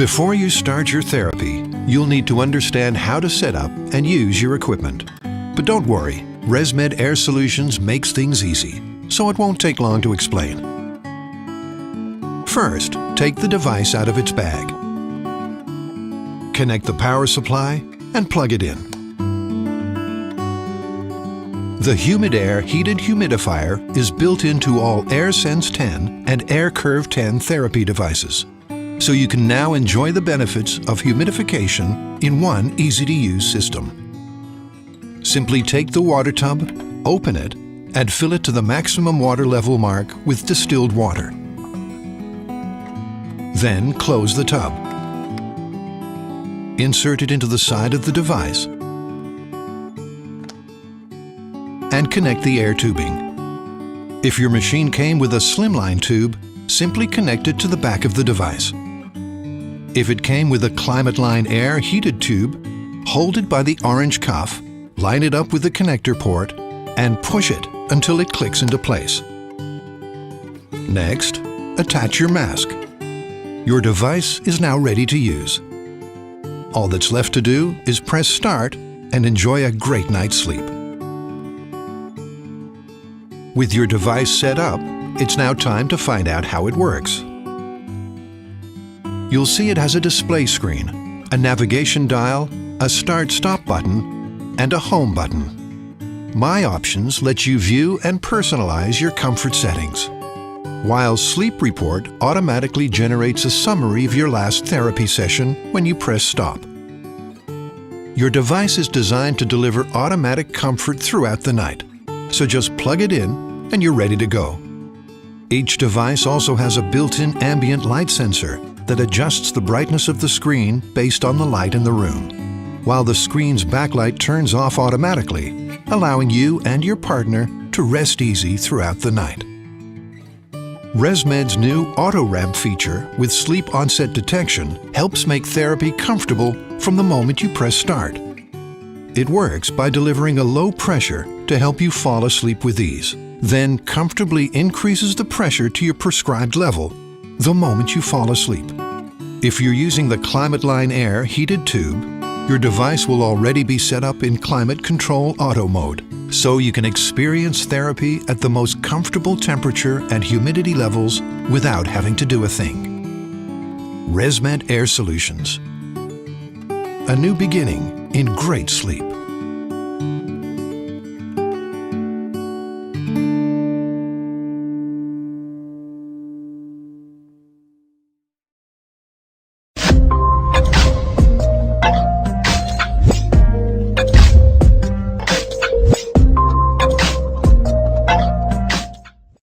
Before you start your therapy, you'll need to understand how to set up and use your equipment. But don't worry, ResMed Air Solutions makes things easy, so it won't take long to explain. First, take the device out of its bag. Connect the power supply and plug it in. The HumidAir Heated Humidifier is built into all AirSense 10 and AirCurve 10 therapy devices, so you can now enjoy the benefits of humidification in one easy-to-use system. Simply take the water tub, open it, and fill it to the maximum water level mark with distilled water. Then close the tub. Insert it into the side of the device and connect the air tubing. If your machine came with a slimline tube, simply connect it to the back of the device. If it came with a ClimateLine Air heated tube, hold it by the orange cuff, line it up with the connector port, and push it until it clicks into place. Next, attach your mask. Your device is now ready to use. All that's left to do is press start and enjoy a great night's sleep. With your device set up, it's now time to find out how it works. You'll see it has a display screen, a navigation dial, a start-stop button, and a home button. My Options lets you view and personalize your comfort settings, while Sleep Report automatically generates a summary of your last therapy session when you press stop. Your device is designed to deliver automatic comfort throughout the night, so just plug it in and you're ready to go. Each device also has a built-in ambient light sensor that adjusts the brightness of the screen based on the light in the room, while the screen's backlight turns off automatically, allowing you and your partner to rest easy throughout the night. ResMed's new AutoRamp feature with sleep onset detection helps make therapy comfortable from the moment you press start. It works by delivering a low pressure to help you fall asleep with ease, then comfortably increases the pressure to your prescribed level the moment you fall asleep. If you're using the ClimateLine Air heated tube, your device will already be set up in Climate Control Auto mode, so you can experience therapy at the most comfortable temperature and humidity levels without having to do a thing. ResMed Air Solutions. A new beginning in great sleep.